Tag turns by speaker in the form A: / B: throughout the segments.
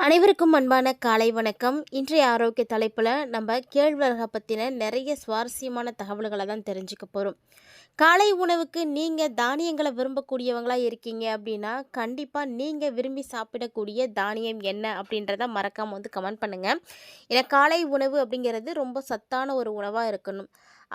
A: அனைவருக்கும் அன்பான காலை வணக்கம். இன்றைய ஆரோக்கிய தலைப்பில் நம்ம கேழ்வரகை பற்றின நிறைய சுவாரஸ்யமான தகவல்களை தான் தெரிஞ்சுக்க போகிறோம். காலை உணவுக்கு நீங்கள் தானியங்களை விரும்பக்கூடியவங்களா இருக்கீங்க அப்படின்னா கண்டிப்பாக நீங்கள் விரும்பி சாப்பிடக்கூடிய தானியம் என்ன அப்படின்றத மறக்காமல் வந்து கமெண்ட் பண்ணுங்கள். ஏன்னா காலை உணவு அப்படிங்கிறது ரொம்ப சத்தான ஒரு உணவாக இருக்கணும்.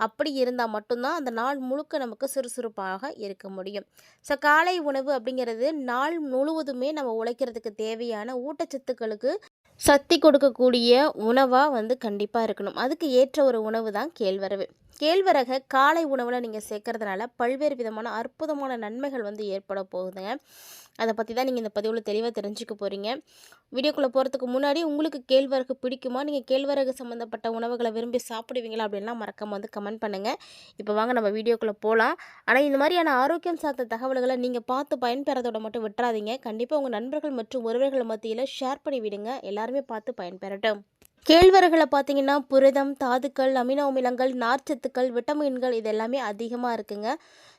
A: அப்படி இருந்தால் மட்டும்தான் அந்த நாள் முழுக்க நமக்கு சுறுசுறுப்பாக இருக்க முடியும். ஸோ காலை உணவு அப்படிங்கிறது நாள் முழுவதுமே நம்ம உழைக்கிறதுக்கு தேவையான ஊட்டச்சத்துக்களுக்கு சக்தி கொடுக்கக்கூடிய உணவாக வந்து கண்டிப்பாக இருக்கணும். அதுக்கு ஏற்ற ஒரு உணவு தான் கேழ்வரகு. கேழ்வரகை காலை உணவில் நீங்கள் சேர்க்கறதுனால பல்வேறு விதமான அற்புதமான நன்மைகள் வந்து ஏற்பட போகுதுங்க. அதை பற்றி தான் நீங்கள் இந்த பதிவில் தெளிவாக தெரிஞ்சுக்க போகிறீங்க. வீடியோக்குள்ளே போகிறதுக்கு முன்னாடி உங்களுக்கு கேழ்வரகு பிடிக்குமா, நீங்கள் கேழ்வரகு சம்மந்தப்பட்ட உணவுகளை விரும்பி சாப்பிடுவீங்களா அப்படின்லாம் மறக்காம வந்து கமெண்ட் பண்ணுங்கள். இப்போ வாங்க நம்ம வீடியோக்குள்ளே போகலாம். ஆனால் இந்த மாதிரியான ஆரோக்கியம் சார்ந்த தகவல்களை நீங்கள் பார்த்து பயன்பெறதோட மட்டும் விட்டுறாதீங்க. கண்டிப்பாக உங்கள் நண்பர்கள் மற்றும் உறவுகள் மத்தியில் ஷேர் பண்ணி விடுங்க. எல்லாருமே பார்த்து பயன்பெறட்டும். கேழ்வரகுல பார்த்தீங்கன்னா புரதம், தாதுக்கள், அமினோ அமிலங்கள், நார்ச்சத்துக்கள், விட்டமின்கள் இது எல்லாமே அதிகமாக இருக்குங்க.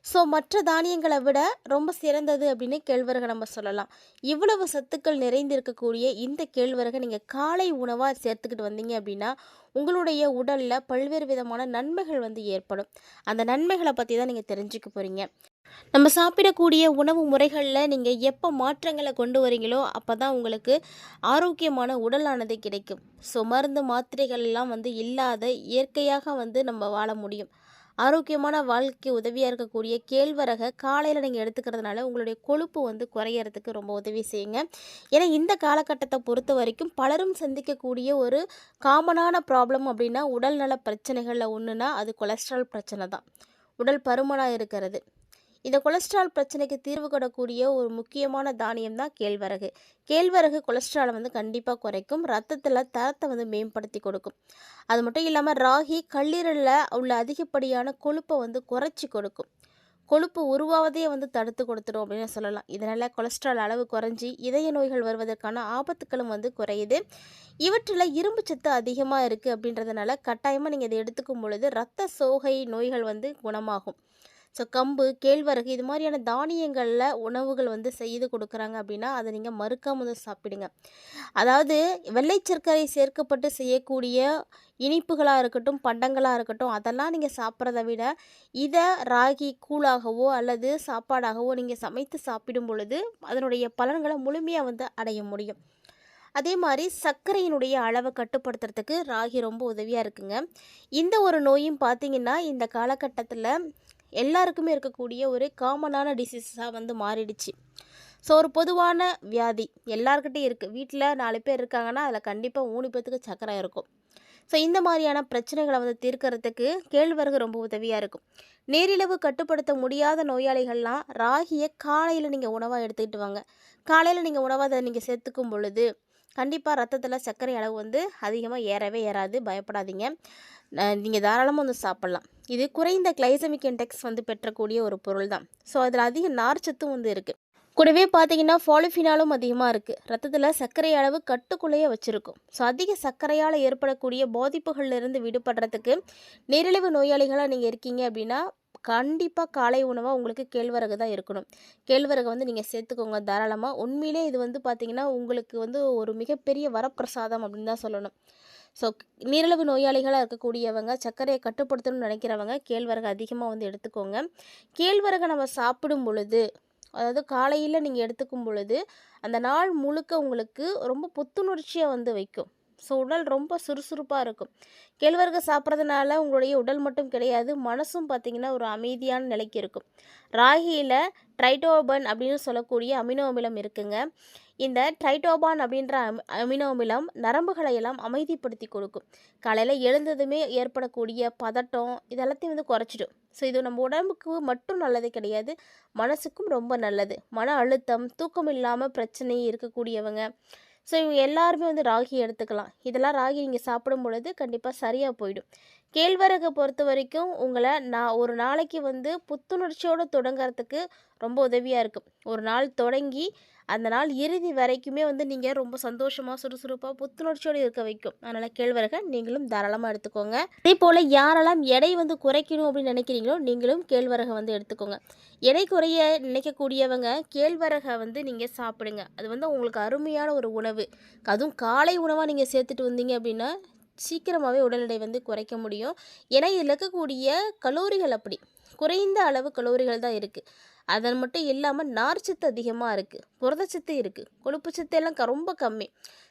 A: ஸோ மற்ற தானியங்களை விட ரொம்ப சிறந்தது அப்படின்னு கேழ்வரகை நம்ம சொல்லலாம். இவ்வளவு சத்துக்கள் நிறைந்திருக்கக்கூடிய இந்த கேழ்வரகை நீங்கள் காலை உணவாக சேர்த்துக்கிட்டு வந்தீங்க அப்படின்னா உங்களுடைய உடலில் பல்வேறு விதமான நன்மைகள் வந்து ஏற்படும். அந்த நன்மைகளை பற்றி தான் நீங்கள் தெரிஞ்சுக்க போகிறீங்க. நம்ம சாப்பிடக்கூடிய உணவு முறைகளில் நீங்கள் எப்போ மாற்றங்களை கொண்டு வரீங்களோ அப்போ தான் உங்களுக்கு ஆரோக்கியமான உடலானது கிடைக்கும். ஸோ மருந்து மாத்திரைகள்லாம் வந்து இல்லாத இயற்கையாக வந்து நம்ம வாழ முடியும். ஆரோக்கியமான வாழ்க்கைக்கு உதவியாக இருக்கக்கூடிய கேழ்வரகை காலையில் நீங்கள் எடுத்துக்கிறதுனால உங்களுடைய கொழுப்பு வந்து குறையறதுக்கு ரொம்ப உதவி செய்யுங்க. ஏன்னா இந்த காலகட்டத்தை பொறுத்த வரைக்கும் பலரும் சந்திக்கக்கூடிய ஒரு காமனான ப்ராப்ளம் அப்படின்னா உடல்நல பிரச்சனைகளில் ஒன்றுனா அது கொலஸ்ட்ரால் பிரச்சனை தான். உடல் பருமனாக இருக்கிறது. இந்த கொலஸ்ட்ரால் பிரச்சனைக்கு தீர்வு கொள்ளக்கூடிய ஒரு முக்கியமான தானியம் தான் கேழ்வரகு. கேழ்வரகு கொலஸ்ட்ராலை வந்து கண்டிப்பாக குறைக்கும், ரத்தத்தில் தரத்தை வந்து மேம்படுத்தி கொடுக்கும். அது மட்டும் இல்லாமல் ராகி கல்லீரலில் உள்ள அதிகப்படியான கொழுப்பை வந்து குறைச்சி கொடுக்கும். கொழுப்பு உருவாவதையே வந்து தடுத்து கொடுத்துடும் அப்படின்னு சொல்லலாம். இதனால் கொலஸ்ட்ரால் அளவு குறைஞ்சி இதய நோய்கள் வருவதற்கான ஆபத்துக்களும் வந்து குறையுது. இவற்றில் இரும்பு சத்து அதிகமாக இருக்குது அப்படின்றதுனால கட்டாயமாக நீங்கள் இதை எடுத்துக்கும் பொழுது இரத்த சோகை நோய்கள் வந்து குணமாகும். ஸோ கம்பு, கேழ்வரகு இது மாதிரியான தானியங்களில் உணவுகள் வந்து செய்து கொடுக்குறாங்க அப்படின்னா அதை நீங்கள் மறுக்காம வந்து சாப்பிடுங்க. அதாவது வெள்ளை சர்க்கரை சேர்க்கப்பட்டு செய்யக்கூடிய இனிப்புகளாக இருக்கட்டும், பண்டங்களாக இருக்கட்டும், அதெல்லாம் நீங்கள் சாப்பிட்றத விட இதை ராகி கூழாகவோ அல்லது சாப்பாடாகவோ நீங்கள் சமைத்து சாப்பிடும் பொழுது அதனுடைய பலன்களை முழுமையாக வந்து அடைய முடியும். அதே மாதிரி சர்க்கரையினுடைய அளவை கட்டுப்படுத்துறதுக்கு ராகி ரொம்ப உதவியாக இருக்குங்க. இந்த ஒரு நோயும் பார்த்திங்கன்னா இந்த காலகட்டத்தில் எல்லாருக்குமே இருக்கக்கூடிய ஒரு காமனான டிசீஸாக வந்து மாறிடுச்சு. ஸோ ஒரு பொதுவான வியாதி எல்லாருக்கிட்டையும் இருக்குது. வீட்டில் 4 பேர் இருக்காங்கன்னா அதில் கண்டிப்பாக 3 பேர்த்துக்கு சர்க்கரை இருக்கும். ஸோ இந்த மாதிரியான பிரச்சனைகளை வந்து தீர்க்கறதுக்கு கேழ்வரகு ரொம்ப உதவியாக இருக்கும். நீரிழிவு கட்டுப்படுத்த முடியாத நோயாளிகள்லாம் ராகியை காலையில் நீங்கள் உணவாக எடுத்துக்கிட்டு வாங்க. காலையில் நீங்கள் உணவாக அதை நீங்கள் சேர்த்துக்கும் பொழுது கண்டிப்பாக ரத்தத்தில் சர்க்கரை அளவு வந்து அதிகமாக ஏறவே ஏறாது. பயப்படாதீங்க. நீங்கள் தாராளமாக வந்து சாப்பிட்லாம். இது குறைந்த கிளைசமிக் இன்டெக்ஸ் வந்து பெற்றக்கூடிய ஒரு பொருள் தான். ஸோ அதில் அதிக நார்ச்சத்தும் வந்து இருக்குது. கூடவே பார்த்தீங்கன்னா பாலிஃபினாலும் அதிகமாக இருக்குது. ரத்தத்தில் சர்க்கரை அளவு கட்டுக்குள்ளேயே வச்சுருக்கும். ஸோ அதிக சர்க்கரையால் ஏற்படக்கூடிய பாதிப்புகள்லேருந்து விடுபடுறதுக்கு நீரிழிவு நோயாளிகளாக நீங்கள் இருக்கீங்க அப்படின்னா கண்டிப்பாக காலை உணவாக உங்களுக்கு கேழ்வரகு தான் இருக்கணும். கேழ்வரகு வந்து நீங்கள் சேர்த்துக்கோங்க தாராளமாக. உண்மையிலே இது வந்து பார்த்திங்கன்னா உங்களுக்கு வந்து ஒரு மிகப்பெரிய வரப்பிரசாதம் அப்படின்னு தான் சொல்லணும். ஸோ நீரிழிவு நோயாளிகளாக இருக்கக்கூடியவங்க சர்க்கரையை கட்டுப்படுத்தணும்னு நினைக்கிறவங்க கேழ்வரகு அதிகமாக வந்து எடுத்துக்கோங்க. கேழ்வரகை நம்ம சாப்பிடும் பொழுது அதாவது காலையில் நீங்கள் எடுத்துக்கும் பொழுது அந்த நாள் முழுக்க உங்களுக்கு ரொம்ப புத்துணர்ச்சியாக வந்து வைக்கும். ஸோ உடல் ரொம்ப சுறுசுறுப்பாக இருக்கும். கேழ்வரகு சாப்பிட்றதுனால உங்களுடைய உடல் மட்டும் கிடையாது, மனசும் பார்த்திங்கன்னா ஒரு அமைதியான நிலைக்கு இருக்கும். ராகியில் ட்ரைட்டோபன் அப்படின்னு சொல்லக்கூடிய அமினோ அமிலம் இருக்குங்க. இந்த ட்ரைட்டோபான் அப்படின்ற அமினோ அமிலம் நரம்புகளை எல்லாம் அமைதிப்படுத்தி கொடுக்கும். காலையில் எழுந்ததுமே ஏற்படக்கூடிய பதட்டம் இதெல்லாத்தையும் வந்து குறைச்சிடும். ஸோ இது நம்ம உடம்புக்கு மட்டும் நல்லது கிடையாது, மனசுக்கும் ரொம்ப நல்லது. மன அழுத்தம், தூக்கம் இல்லாமல் பிரச்சனை இருக்கக்கூடியவங்க, ஸோ இவங்க எல்லாருமே வந்து ராகி எடுத்துக்கலாம். இதெல்லாம் ராகி நீங்கள் சாப்பிடும் பொழுது கண்டிப்பாக சரியாக போயிடும். கேழ்வரகை பொறுத்த வரைக்கும் உங்களை ஒரு நாளைக்கு வந்து புத்துணர்ச்சியோடு தொடங்கிறதுக்கு ரொம்ப உதவியாக இருக்கும். ஒரு நாள் தொடங்கி அந்த நாள் இறுதி வரைக்குமே வந்து நீங்கள் ரொம்ப சந்தோஷமாக சுறுசுறுப்பாக புத்துணர்ச்சியோடு இருக்க வைக்கும். அதனால் கேழ்வரகை நீங்களும் தாராளமாக எடுத்துக்கோங்க. அதே போல் யாரெல்லாம் எடை வந்து குறைக்கணும் அப்படின்னு நினைக்கிறீங்களோ நீங்களும் கேழ்வரகை வந்து எடுத்துக்கோங்க. எடை குறைய நினைக்கக்கூடியவங்க கேழ்வரகை வந்து நீங்கள் சாப்பிடுங்க. அது வந்து உங்களுக்கு அருமையான ஒரு உணவு. அதுவும் காலை உணவாக நீங்கள் சேர்த்துட்டு வந்தீங்க அப்படின்னா சீக்கிரமாகவே உடல் எடை வந்து குறைக்க முடியும். ஏன்னா இதில் இருக்கக்கூடிய கலோரிகள் அப்படி குறைந்த அளவு கலோரிகள் தான் இருக்குது. அது மட்டும் இல்லாமல் நார்ச்சத்து அதிகமாக இருக்குது, புரதச்சத்து இருக்குது, கொழுப்புச்சத்து எல்லாம் ரொம்ப கம்மி.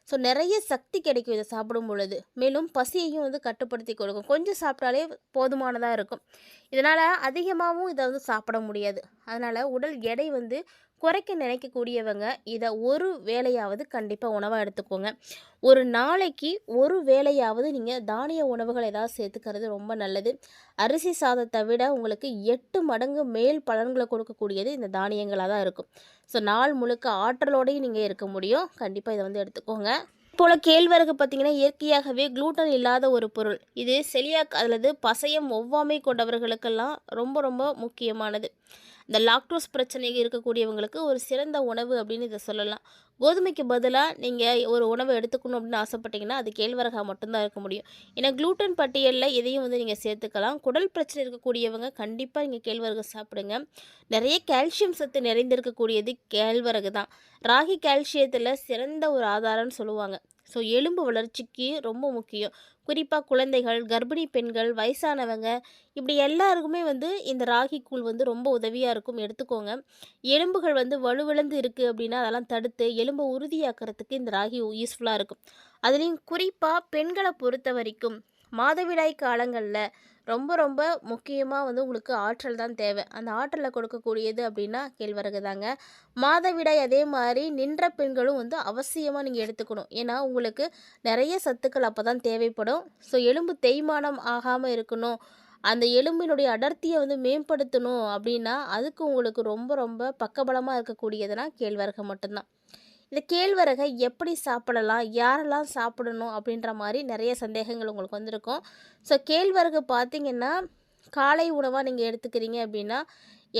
A: ஸோ நிறைய சக்தி கிடைக்கும் இதை சாப்பிடும் பொழுது. மேலும் பசியையும் வந்து கட்டுப்படுத்தி கொடுக்கும். கொஞ்சம் சாப்பிட்டாலே போதுமானதாக இருக்கும். இதனால் அதிகமாகவும் இதை வந்து சாப்பிட முடியாது. அதனால் உடல் எடை வந்து குறைக்க நினைக்கக்கூடியவங்க இதை ஒரு வேளையாவது கண்டிப்பாக உணவாக எடுத்துக்கோங்க. ஒரு நாளைக்கு ஒரு வேளையாவது நீங்கள் தானிய உணவுகள் ஏதாவது சேர்த்துக்கிறது ரொம்ப நல்லது. அரிசி சாதத்தை விட உங்களுக்கு 8 மடங்கு மேல் பலன்களை கொடுக்கக்கூடியது இந்த தானியங்களாக தான் இருக்கும். ஸோ நாள் முழுக்க ஆற்றலோடையும் நீங்கள் இருக்க முடியும். கண்டிப்பாக இதை வந்து எடுத்துக்கோங்க. போல் கேழ்வரகு பார்த்திங்கன்னா இயற்கையாகவே குளூட்டன் இல்லாத ஒரு பொருள். இது செலியாக் அல்லது பசையம் ஒவ்வாமை கொண்டவர்களுக்கெல்லாம் ரொம்ப ரொம்ப முக்கியமானது. இந்த லாக்டோஸ் பிரச்சனை இருக்கக்கூடியவங்களுக்கு ஒரு சிறந்த உணவு அப்படின்னு இதை சொல்லலாம். கோதுமைக்கு பதிலாக நீங்கள் ஒரு உணவை எடுத்துக்கணும் அப்படின்னு ஆசைப்பட்டீங்கன்னா அது கேழ்வரகாக மட்டும்தான் இருக்க முடியும். ஏன்னா குளூட்டன் பட்டியலில் இதையும் வந்து நீங்கள் சேர்த்துக்கலாம். குடல் பிரச்சனை இருக்கக்கூடியவங்க கண்டிப்பாக நீங்கள் கேழ்வரகு சாப்பிடுங்க. நிறைய கால்சியம் சத்து நிறைந்திருக்கக்கூடியது கேழ்வரகு தான். ராகி கால்சியத்தில் சிறந்த ஒரு ஆதாரம்னு சொல்லுவாங்க. ஸோ எலும்பு வளர்ச்சிக்கு ரொம்ப முக்கியம். குறிப்பாக குழந்தைகள், கர்ப்பிணி பெண்கள், வயசானவங்க இப்படி எல்லாருக்குமே வந்து இந்த ராகி கூழ் வந்து ரொம்ப உதவியாக இருக்கும். எடுத்துக்கோங்க. எலும்புகள் வந்து வலுவிழந்து இருக்குது அப்படின்னா அதெல்லாம் தடுத்து எலும்பை உறுதியாக்கிறதுக்கு இந்த ராகி யூஸ்ஃபுல்லாக இருக்கும். அதுலேயும் குறிப்பாக பெண்களை பொறுத்த வரைக்கும் மாதவிடாய் காலங்களில் ரொம்ப ரொம்ப முக்கியமாக வந்து உங்களுக்கு ஆற்றல் தான் தேவை. அந்த ஆற்றலை கொடுக்கக்கூடியது அப்படின்னா கேழ்வரகு தாங்க. மாதவிடாய் அதே மாதிரி நின்ற பெண்களும் வந்து அவசியமாக நீங்கள் எடுத்துக்கணும். ஏன்னா உங்களுக்கு நிறைய சத்துக்கள் அப்போ தான் தேவைப்படும். ஸோ எலும்பு தேய்மானம் ஆகாமல் இருக்கணும், அந்த எலும்பினுடைய அடர்த்தியை வந்து மேம்படுத்தணும் அப்படின்னா அதுக்கு உங்களுக்கு ரொம்ப ரொம்ப பக்கபலமாக இருக்கக்கூடியதுனா கேழ்வரகு மட்டும்தான். இந்த கேழ்வரகை எப்படி சாப்பிடலாம், யாரெல்லாம் சாப்பிடணும் அப்படின்ற மாதிரி நிறைய சந்தேகங்கள் உங்களுக்கு வந்திருக்கும். ஸோ கேழ்வரகு பார்த்திங்கன்னா காலை உணவாக நீங்கள் எடுத்துக்கிறீங்க அப்படின்னா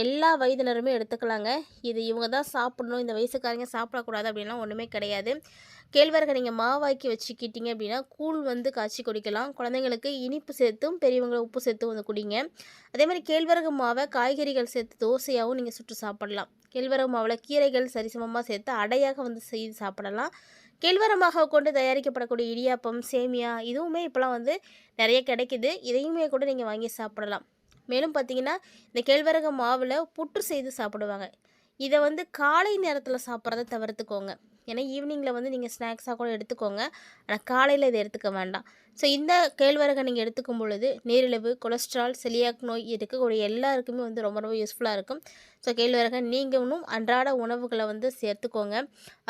A: எல்லா வயதினருமே எடுத்துக்கலாங்க. இது இவங்க தான் சாப்பிடணும், இந்த வயசுக்காரங்க சாப்பிடக்கூடாது அப்படின்லாம் ஒன்றுமே கிடையாது. கேழ்வரகை நீங்கள் மாவாக்கி வச்சுக்கிட்டீங்க அப்படின்னா கூழ் வந்து காய்ச்சி குடிக்கலாம். குழந்தைங்களுக்கு இனிப்பு சேர்த்தும் பெரியவங்களை உப்பு சேர்த்தும் வந்து குடிங்க. அதே மாதிரி கேழ்வரகு மாவை காய்கறிகள் சேர்த்து தோசையாகவும் நீங்கள் சுட்டு சாப்பிடலாம். கேழ்வரகு மாவில் கீரைகள் சரிசமமாக சேர்த்து அடையாக வந்து செய்து சாப்பிடலாம். கேழ்வரகு மாவை கொண்டு தயாரிக்கப்படக்கூடிய இடியாப்பம், சேமியா இதுவுமே இப்போலாம் வந்து நிறைய கிடைக்குது. இதையுமே கூட நீங்கள் வாங்கி சாப்பிடலாம். மேலும் பார்த்திங்கன்னா இந்த கேழ்வரகு மாவில் புட்டு செய்து சாப்பிடுவாங்க. இதை வந்து காலை நேரத்தில் சாப்பிட்றத தவிர்த்துக்கோங்க. ஏன்னா ஈவினிங்கில் வந்து நீங்கள் ஸ்நாக்ஸாக கூட எடுத்துக்கோங்க. ஆனால் காலையில் இதை எடுத்துக்க வேண்டாம். ஸோ இந்த கேழ்வரகை நீங்கள் எடுத்துக்கும் பொழுது நீரிழிவு, கொலஸ்ட்ரால், செலியாக் நோய் இருக்கக்கூடிய எல்லாருக்குமே வந்து ரொம்ப ரொம்ப யூஸ்ஃபுல்லாக இருக்கும். ஸோ கேழ்வரகை நீங்களும் அன்றாட உணவுகளை வந்து சேர்த்துக்கோங்க.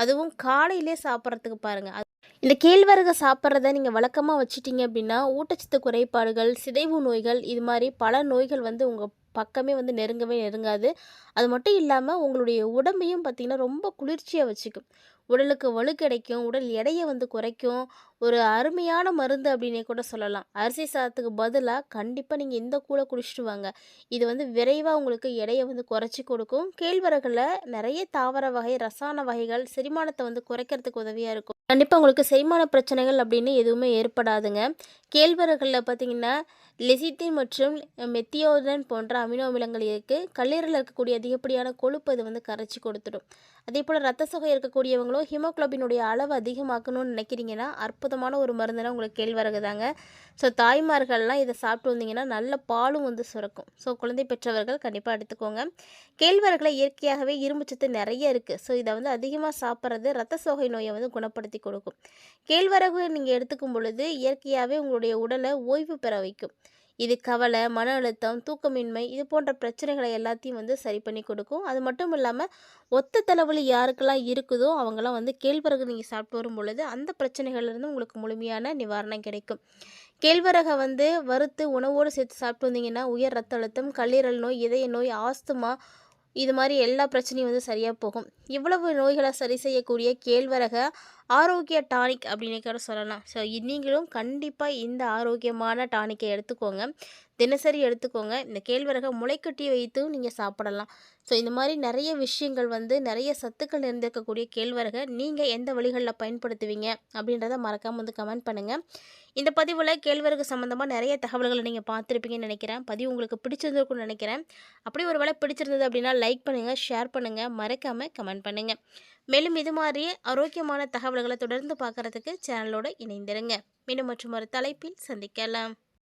A: அதுவும் காலையிலே சாப்பிட்றதுக்கு பாருங்கள். இந்த கேழ்வரகை சாப்பிட்றத நீங்கள் வழக்கமாக வச்சுட்டிங்க அப்படின்னா ஊட்டச்சத்து குறைபாடுகள், சிதைவு நோய்கள் இது மாதிரி பல நோய்கள் வந்து உங்கள் பக்கமே வந்து நெருங்கவே நெருங்காது. அது மட்டும் இல்லாமல் உங்களுடைய உடம்பையும் பார்த்திங்கன்னா ரொம்ப குளிர்ச்சியாக வச்சுக்கும். உடலுக்கு வலு கிடைக்கும், உடல் எடையை வந்து குறைக்கும். ஒரு அருமையான மருந்து அப்படின்னே கூட சொல்லலாம். அரிசி சாதத்துக்கு பதிலாக கண்டிப்பாக நீங்கள் இந்த கூழை குடிச்சிட்டு வாங்க. இது வந்து விரைவாக உங்களுக்கு எடையை வந்து குறைச்சி கொடுக்கும். கேழ்வரகுல நிறைய தாவர வகை, ரசாயன வகைகள் செரிமானத்தை வந்து குறைக்கிறதுக்கு உதவியாக இருக்கும். கண்டிப்பாக உங்களுக்கு செரிமான பிரச்சனைகள் அப்படின்னு எதுவுமே ஏற்படாதுங்க. கேழ்வரகுல பார்த்திங்கன்னா லெசித்தின் மற்றும் மெத்தியோதன் போன்ற அமினோ அமிலங்கள் இருக்குது. கல்லீரலில் இருக்கக்கூடிய அதிகப்படியான கொழுப்பு அது வந்து கரைச்சி கொடுத்துடும். அதே போல் ரத்த சோகை இருக்கக்கூடியவங்களும் ஹீமோக்ளோபினுடைய அளவு அதிகமாக்கணும்னு நினைக்கிறீங்கன்னா அற்புதமான ஒரு மருந்துனா உங்களுக்கு கேழ்வரகு தாங்க. ஸோ தாய்மார்கள்லாம் இதை சாப்பிட்டு வந்தீங்கன்னா நல்ல பாலும் வந்து சுரக்கும். ஸோ குழந்தை பெற்றவர்கள் கண்டிப்பாக எடுத்துக்கோங்க. கேழ்வரகுல இயற்கையாகவே இரும்புச்சத்து நிறைய இருக்குது. ஸோ இதை வந்து அதிகமாக சாப்பிட்றது ரத்த சோகை நோயை வந்து குணப்படுத்தி கொடுக்கும். கேழ்வரகு நீங்கள் எடுத்துக்கும் பொழுது இயற்கையாகவே உங்களுடைய உடலை ஓய்வு பெற வைக்கும். இது கவலை, மன அழுத்தம், தூக்கமின்மை இது போன்ற பிரச்சனைகளை எல்லாத்தையும் வந்து சரி பண்ணி கொடுக்கும். அது மட்டும் இல்லாமல் ஒத்த தலைவலி யாருக்கெல்லாம் இருக்குதோ அவங்களாம் வந்து கேழ்வரகு நீங்கள் சாப்பிட்டு வரும் பொழுது அந்த பிரச்சனைகள்லேருந்து உங்களுக்கு முழுமையான நிவாரணம் கிடைக்கும். கேழ்வரகை வந்து வறுத்து உணவோடு சேர்த்து சாப்பிட்டு வந்தீங்கன்னா உயர் ரத்த அழுத்தம், கல்லீரல் நோய், இதய நோய், ஆஸ்துமா இது மாதிரி எல்லா பிரச்சனையும் வந்து சரியாக போகும். இவ்வளவு நோய்களை சரி செய்யக்கூடிய கேழ்வரகை ஆரோக்கிய டானிக் அப்படின்னு கூட சொல்லலாம். ஸோ நீங்களும் கண்டிப்பாக இந்த ஆரோக்கியமான டானிக்கை எடுத்துக்கோங்க. தினசரி எடுத்துக்கோங்க. இந்த கேழ்வரகை முளைக்கட்டி வைத்தும் நீங்கள் சாப்பிடலாம். ஸோ இந்த மாதிரி நிறைய விஷயங்கள் நிறைய சத்துக்கள் நிறைந்திருக்கக்கூடிய கேழ்வரகை நீங்கள் எந்த வழிகளில் பயன்படுத்துவீங்க அப்படின்றத மறக்காமல் கமெண்ட் பண்ணுங்கள். இந்த பதிவில் கேழ்வரகு சம்மந்தமாக நிறைய தகவல்களை நீங்கள் பார்த்துருப்பீங்கன்னு நினைக்கிறேன். பதிவு உங்களுக்கு பிடிச்சிருந்துருக்குன்னு நினைக்கிறேன். அப்படி ஒரு வேளை பிடிச்சிருந்தது அப்படின்னா லைக் பண்ணுங்கள், ஷேர் பண்ணுங்கள், மறக்காமல் கமெண்ட் பண்ணுங்கள். மேலும் இது மாதிரியே ஆரோக்கியமான தகவல்களை தொடர்ந்து பார்க்குறதுக்கு சேனலோடு இணைந்திருங்க. மீண்டும் மற்றும் ஒரு தலைப்பில் சந்திக்கலாம்.